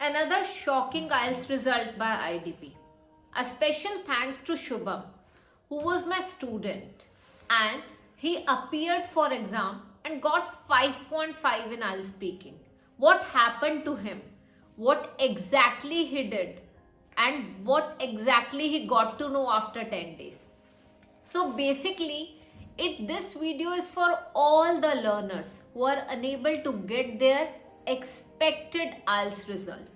Another shocking IELTS result by IDP. A special thanks to Shubham, who was my student, and he appeared for exam and got 5.5 in IELTS speaking. What happened to him? What exactly he did? And what exactly he got to know after 10 days? So basically, this video is for all the learners who are unable to get their expected IELTS result.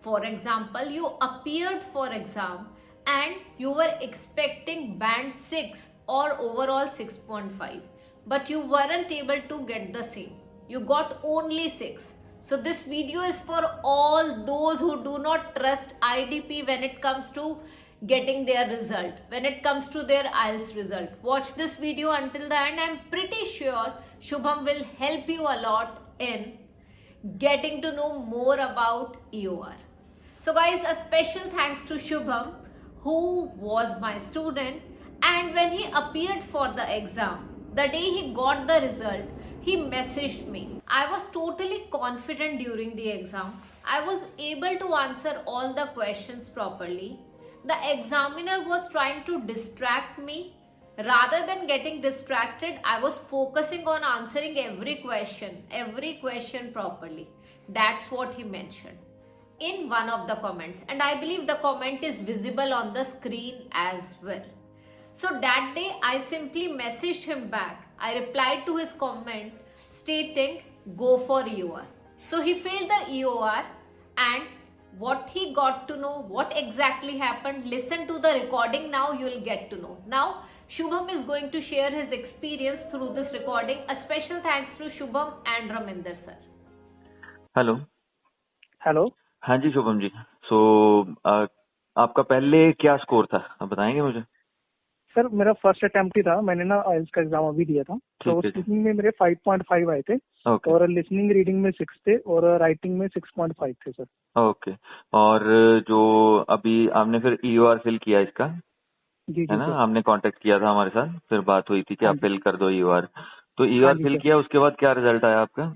For example, you appeared for exam and you were expecting band 6 or overall 6.5, but you weren't able to get the same. You got only 6. So this video is for all those who do not trust IDP when it comes to getting their result, when it comes to their IELTS result. Watch this video until the end. I'm pretty sure Shubham will help you a lot in getting to know more about EOR. So guys, a special thanks to Shubham, who was my student, and when he appeared for the exam, the day he got the result, he messaged me. I was totally confident during the exam. I was able to answer all the questions properly. The examiner was trying to distract me. Rather than getting distracted, I was focusing on answering every question properly. That's what he mentioned in one of the comments, and I believe the comment is visible on the screen as well. So that day I simply messaged him back. I replied to his comment stating go for EOR. So he failed the EOR, and what he got to know, what exactly happened, listen to the recording. Now you will get to know. Now Shubham is going to share his experience through this recording. A special thanks to Shubham and Raminder sir. Hello hello. हाँ जी शुभम जी। सो आपका पहले क्या score था, आप बताएंगे मुझे? Sir मेरा first attempt ही था, मैंने ना आइल्स का एग्जाम अभी दिया था। तो स्पीकिंग में मेरे 5.5 आए थे। ओके। और लिसनिंग रीडिंग में 6 थे और राइटिंग में 6.5 थे सर। ओके। और जो अभी आपने फिर ईओआर फिल किया इसका, जी है ना? आपने कांटेक्ट किया था हमारे साथ, फिर बात हुई थी कि हाँ आप फिल कर दो ईओआर। तो ईओआर फिल किया, उसके बाद क्या रिजल्ट आया आपका?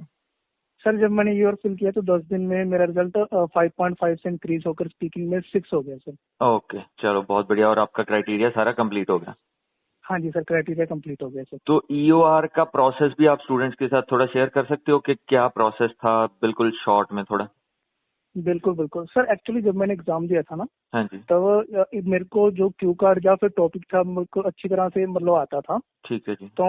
सर जब मैंने ईओआर फिल किया तो 10 दिन में मेरा रिजल्ट 5.5 से इंक्रीज होकर स्पीकिंग में 6 हो गया सर। ओके, चलो बहुत बढ़िया। और आपका क्राइटेरिया सारा कंप्लीट हो गया? हाँ जी सर, क्राइटेरिया कंप्लीट हो गया सर। तो ईओआर का प्रोसेस भी आप स्टूडेंट्स के साथ थोड़ा शेयर कर सकते हो कि क्या प्रोसेस था, बिल्कुल शॉर्ट में थोड़ा? बिल्कुल बिल्कुल सर। एक्चुअली जब मैंने एग्जाम दिया था ना, हाँ जी। तब मेरे को जो क्यू कार्ड या फिर टॉपिक था मेरे को अच्छी तरह से मतलब आता था। ठीक है जी। तो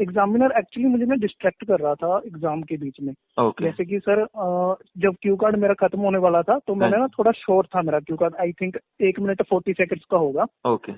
एग्जामिनर एक्चुअली मुझे ना डिस्ट्रैक्ट कर रहा था एग्जाम के बीच में। ओके। जैसे कि सर जब क्यू कार्ड मेरा खत्म होने वाला था तो मैंने ना थोड़ा शॉर्ट था मेरा Q card, I think 1 minute 40 seconds का होगा। ओके।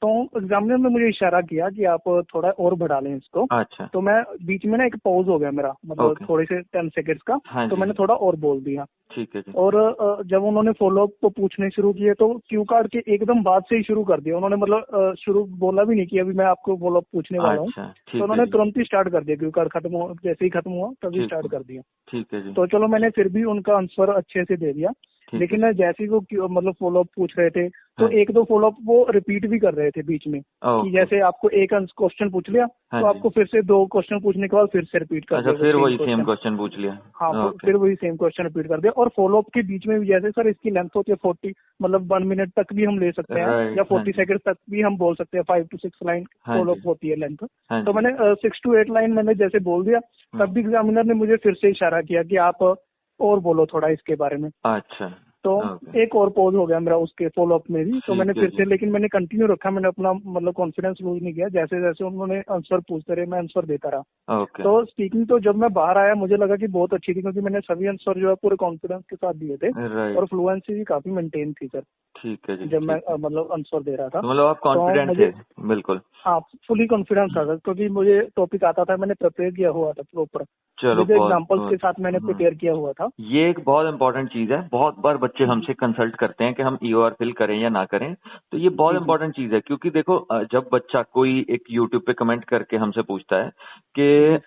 तो एग्जामिनर ने मुझे इशारा किया कि आप थोड़ा और बढ़ा लें इसको। अच्छा। तो मैं बीच में ना एक पॉज हो गया मेरा, मतलब थोड़े से 10 सेकंड्स का। हाँ तो जी। मैंने थोड़ा और बोल दिया। ठीक है जी। और जब उन्होंने फॉलोअप को पूछने शुरू किए तो क्यू कार्ड के एकदम बाद से ही शुरू कर दिया उन्होंने, मतलब शुरू बोला भी नहीं कि अभी मैं आपको फॉलोअप पूछने वाला हूँ। अच्छा, तो उन्होंने तुरंत ही स्टार्ट कर दिया, क्यू कार्ड खत्म हो जैसे ही खत्म हुआ तभी स्टार्ट कर दिया। ठीक है जी। तो चलो मैंने फिर भी उनका आंसर अच्छे से दे दिया। लेकिन जैसे ही वो मतलब फॉलोअप पूछ रहे थे तो 1-2 फॉलोअप वो रिपीट भी कर रहे थे बीच में, कि जैसे आपको एक क्वेश्चन पूछ लिया तो आपको फिर से 2 क्वेश्चन पूछने के बाद फिर से रिपीट कर दिया। फिर वही सेम क्वेश्चन पूछ लिया। हाँ, फिर वही सेम क्वेश्चन रिपीट कर दिया। और फॉलोअप के बीच में भी जैसे सर इसकी लेंथ होती है 40, मतलब 1 मिनट तक भी हम ले सकते हैं या 40 सेकंड तक भी हम बोल सकते हैं। 5 to 6 लाइन फॉलोअप होती है लेंथ। तो मैंने 6 to 8 लाइन मैंने जैसे बोल दिया, तब भी एग्जामिनर ने मुझे फिर से इशारा किया कि आप और बोलो थोड़ा इसके बारे में। अच्छा। तो एक और पॉज हो गया मेरा उसके फॉलोअप में भी। तो मैंने फिर से, लेकिन मैंने कंटिन्यू रखा, मैंने अपना मतलब कॉन्फिडेंस लूज नहीं किया। जैसे जैसे उन्होंने आंसर पूछते रहे मैं आंसर देता रहा। तो स्पीकिंग तो जब मैं बाहर आया मुझे लगा कि बहुत अच्छी थी, क्योंकि मैंने सभी आंसर जो है पूरे कॉन्फिडेंस के साथ दिए थे और फ्लुएंसी भी काफी मेंटेन थी सर। ठीक है जी। जब मैं मतलब आंसर दे रहा था मतलब आप कॉन्फिडेंट थे? बिल्कुल। हाँ, फुली कॉन्फिडेंस था सर, क्योंकि मुझे टॉपिक आता था, मैंने प्रिपेयर किया हुआ था प्रॉपर। चलो, एग्जाम्पल्स के साथ मैंने प्रिपेयर किया हुआ था। ये एक बहुत इंपॉर्टेंट चीज है। बहुत बार बच्चे बच्चे हमसे कंसल्ट करते हैं कि हम ईओआर फिल करें या ना करें, तो ये बहुत इंपॉर्टेंट चीज है, क्योंकि देखो जब बच्चा कोई एक यूट्यूब पे कमेंट करके हमसे पूछता है कि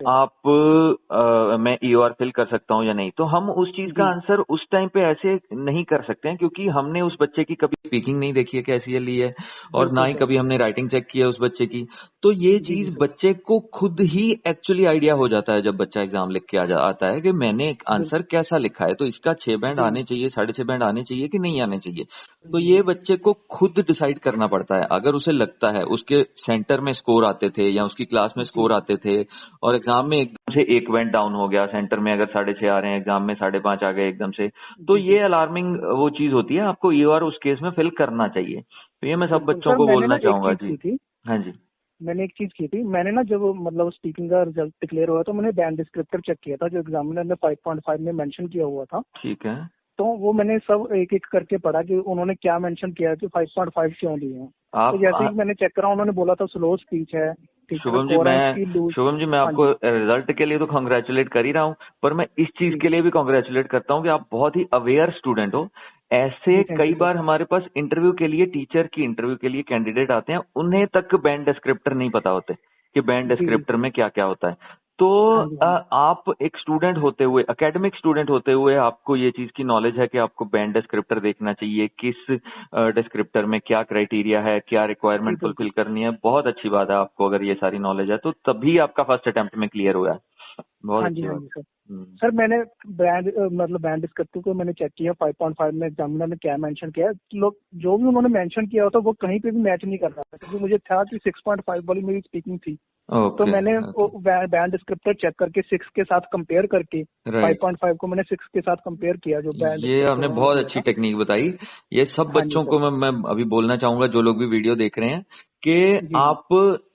आप मैं ईओआर फिल कर सकता हूँ या नहीं, तो हम उस चीज का आंसर उस टाइम पे ऐसे नहीं कर सकते हैं, क्योंकि हमने उस बच्चे की कभी स्पीकिंग नहीं देखी है कैसी है ली है, और ना ही कभी हमने राइटिंग चेक की है उस बच्चे की। तो ये चीज बच्चे को खुद ही एक्चुअली आइडिया हो जाता है जब बच्चा एग्जाम लिख के आता है कि मैंने एक आंसर कैसा लिखा है, तो इसका 6 बैंड आने चाहिए, 6.5 बैंड आने चाहिए कि नहीं आने चाहिए। तो ये बच्चे को खुद डिसाइड करना पड़ता है। अगर उसे लगता है उसके सेंटर में स्कोर आते थे या उसकी क्लास में स्कोर आते थे और एग्जाम में एकदम से 1 बैंड डाउन हो गया, सेंटर में अगर 6.5 आ रहे हैं, एग्जाम में 5.5 आ गए एकदम से, तो ये अलार्मिंग वो चीज होती है, आपको ईओआर उस केस में फिल करना चाहिए। तो ये मैं सब बच्चों को बोलना चाहूंगा जी। हाँ जी, मैंने एक चीज की थी, मैंने ना जब मतलब स्पीकिंग का रिजल्ट डिक्लेयर हुआ तो मैंने बैंड डिस्क्रिप्टर चेक किया था जो एग्जामिनर ने 5.5 में मेंशन किया हुआ था। ठीक है। तो वो मैंने सब एक एक करके पढ़ा कि उन्होंने क्या मेंशन किया कि 5.5 क्यों लिए हैं। तो जैसे ही मैंने चेक करा, उन्होंने बोला था स्लो स्पीच है। शुभम जी, मैं आपको रिजल्ट के लिए तो कांग्रेचुलेट कर ही रहा हूँ, पर मैं इस चीज के लिए भी कांग्रेचुलेट करता हूँ कि आप बहुत ही अवेयर स्टूडेंट हो। ऐसे कई बार हमारे पास इंटरव्यू के लिए, टीचर की इंटरव्यू के लिए कैंडिडेट आते हैं, उन्हें तक बैंड डिस्क्रिप्टर नहीं पता होते कि बैंड डिस्क्रिप्टर में क्या क्या होता है। तो आप एक स्टूडेंट होते हुए, एकेडमिक स्टूडेंट होते हुए, आपको ये चीज की नॉलेज है कि आपको बैंड डिस्क्रिप्टर देखना चाहिए, किस डिस्क्रिप्टर में क्या क्राइटेरिया है, क्या रिक्वायरमेंट फुलफिल करनी है। बहुत अच्छी बात है आपको अगर ये सारी नॉलेज है, तो तभी आपका फर्स्ट अटेम्प्ट में क्लियर हुआ है। बहुत अच्छी बात। सर मैंने बैंड डिस्क्रिप्टर को मैंने चेक किया, 5.5 में एग्जामिनर ने क्या मेंशन किया है। लोग जो भी उन्होंने मेंशन किया होता वो कहीं पे भी मैच नहीं कर रहा था, क्योंकि मुझे था कि 6.5 वाली मेरी स्पीकिंग थी। तो मैंने बैंड डिस्क्रिप्टर चेक करके 6 के साथ कंपेयर करके 5.5 को मैंने 6 के साथ कंपेयर किया। जो बैंड, ये आपने बहुत अच्छी टेक्निक बताई। ये सब बच्चों को मैं अभी बोलना चाहूंगा, जो लोग भी वीडियो देख रहे हैं, कि आप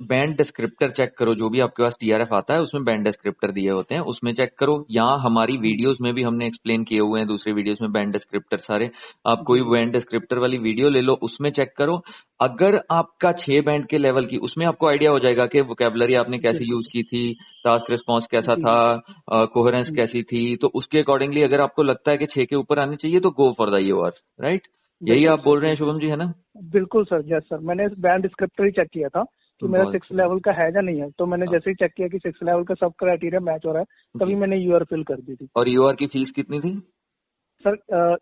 बैंड डिस्क्रिप्टर चेक करो। जो भी आपके पास टीआरएफ आता है उसमें बैंड डिस्क्रिप्टर दिए होते हैं, उसमें चेक करो। यहाँ हमारी वीडियोस में भी हमने एक्सप्लेन किए हुए हैं, दूसरे वीडियोस में बैंड डिस्क्रिप्टर सारे। आप कोई बैंड डिस्क्रिप्टर वाली वीडियो ले लो, उसमें चेक करो। अगर आपका 6 बैंड के लेवल की, उसमें आपको आइडिया हो जाएगा कि वोकैबुलरी आपने कैसे यूज की थी, टास्क रिस्पॉन्स कैसा था, कोहेरेंस कैसी थी। तो उसके अकॉर्डिंगली अगर आपको लगता है कि 6 के ऊपर आने चाहिए तो गो फॉर द ईओआर, राइट? यही आप बोल रहे हैं शुभम जी, है ना? बिल्कुल सर, यस सर। मैंने बैंड डिस्क्रिप्टर ही चेक किया था कि मेरा 6 लेवल का है या नहीं है। तो मैंने जैसे ही चेक किया कि 6 लेवल का सब क्राइटेरिया मैच हो रहा है, तभी मैंने ईओआर फिल कर दी थी। और ईओआर की फीस कितनी थी सर?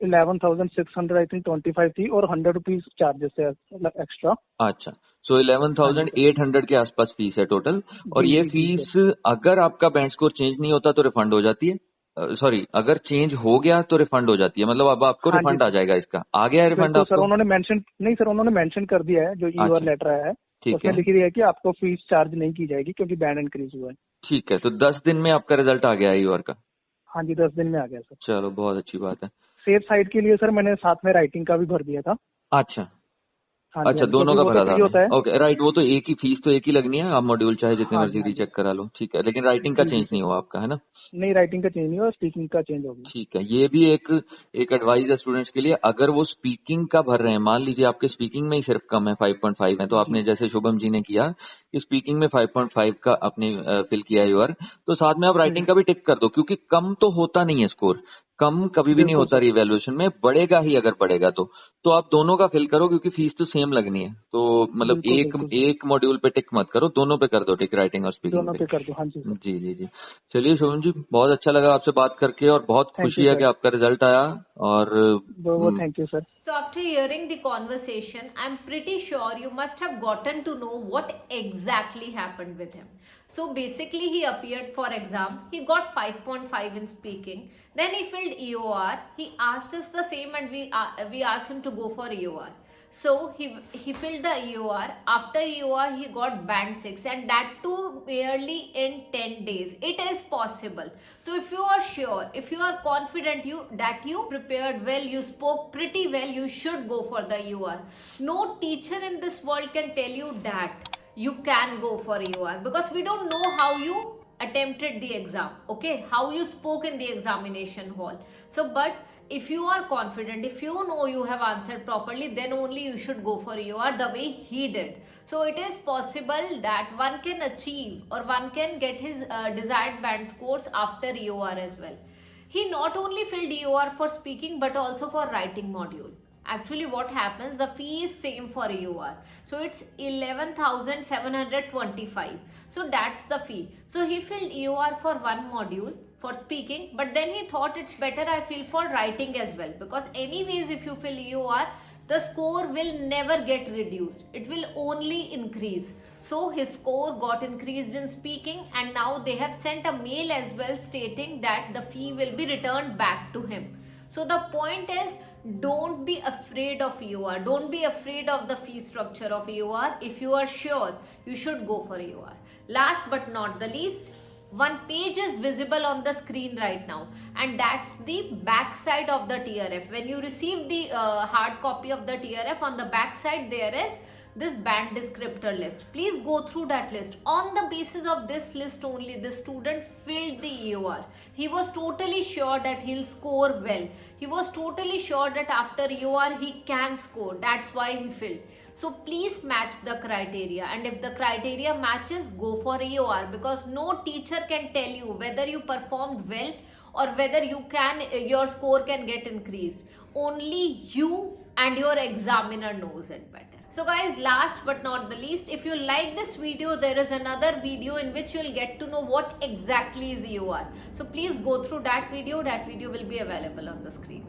11,600 आई थिंक 25 थी, और 100 रुपीज चार्जेस है एक्स्ट्रा। अच्छा, सो 11,800 के आसपास फीस है टोटल। और ये फीस अगर आपका बैंड स्कोर चेंज नहीं होता तो रिफंड हो जाती है। सॉरी, अगर चेंज हो गया तो रिफंड हो जाती है, मतलब अब आपको रिफंड आ जाएगा। इसका आ गया है रिफंड आपको? सर उन्होंने मेंशन नहीं, सर उन्होंने मेंशन कर दिया है, जो ईओआर लेटर आया है उसमें लिख दिया है कि आपको फीस चार्ज नहीं की जाएगी क्योंकि बैंड इंक्रीज हुआ है। ठीक है, तो 10 दिन में आपका रिजल्ट आ गया है ईओआर का? हाँ जी, 10 दिन में आ गया सर। चलो, बहुत अच्छी बात है। सेफ साइड के लिए सर मैंने साथ में राइटिंग का भी भर दिया था। अच्छा, अच्छा, दोनों का भरा था। Okay, right. वो तो एक ही फीस तो एक ही लगनी है, आप मॉड्यूल चाहे जितने मर्जी रीचेक करा लो, ठीक है। लेकिन राइटिंग का चेंज नहीं हुआ आपका, है ना? नहीं, राइटिंग का चेंज नहीं हुआ, स्पीकिंग का चेंज हो गया। ठीक है, ये भी एक एडवाइस है स्टूडेंट्स के लिए। अगर वो स्पीकिंग का भर रहे हैं, मान लीजिए आपके स्पीकिंग में ही सिर्फ कम है, 5.5 है, तो आपने जैसे शुभम जी ने किया कि स्पीकिंग में 5.5 का आपने फिल किया यूआर, तो साथ में आप राइटिंग का भी टिक कर दो, क्योंकि कम तो होता नहीं है स्कोर, कम कभी भी नहीं होता रिवैल्यूएशन में, बढ़ेगा ही अगर पड़ेगा तो आप दोनों का फिल करो, क्योंकि फीस तो सेम लगनी है। तो मतलब एक मॉड्यूल पे टिक मत करो, दोनों पे कर दो टिक, राइटिंग और स्पीकिंग दोनों पे कर दो। हाँ जी जी जी जी। चलिए शुभम जी, बहुत अच्छा लगा आपसे बात करके, और बहुत खुशी है कि आपका रिजल्ट आया। और thank you sir. So after hearing the conversation, I'm pretty sure you must have gotten to know what exactly happened with him. So basically he appeared for exam, he got 5.5 in speaking, then he filled EOR, he asked us the same and we asked him to go for EOR. So he filled the EOR. After EOR he got band 6, and that too barely in 10 days. It is possible. So if you are sure, if you are confident that you prepared well, you spoke pretty well, you should go for the EOR. No teacher in this world can tell you that you can go for EOR, because we don't know how you attempted the exam, okay, how you spoke in the examination hall. So but if you are confident, if you know you have answered properly, then only you should go for EOR the way he did. So it is possible that one can achieve, or one can get his desired band scores after EOR as well. he not only filled EOR for speaking but also for writing module. Actually what happens, the fee is same for EOR. So it's 11,725. So that's the fee. So he filled EOR for one module for speaking, but then he thought it's better I fill for writing as well, because anyways if you fill EOR, the score will never get reduced. It will only increase. So his score got increased in speaking, and now they have sent a mail as well stating that the fee will be returned back to him. So the point is, don't be afraid of EOR. Don't be afraid of the fee structure of EOR. If you are sure, you should go for EOR. Last but not the least, one page is visible on the screen right now, and that's the back side of the TRF. When you receive the hard copy of the TRF, on the back side there is this band descriptor list. Please go through that list. On the basis of this list only, the student filled the EOR. He was totally sure that he'll score well. He was totally sure that after EOR he can score. That's why he filled. So please match the criteria, and if the criteria matches, go for EOR, because no teacher can tell you whether you performed well or whether your score can get increased. Only you and your examiner knows it better. So guys, last but not the least, if you like this video, there is another video in which you'll get to know what exactly is EOR. So please go through that video. That video will be available on the screen.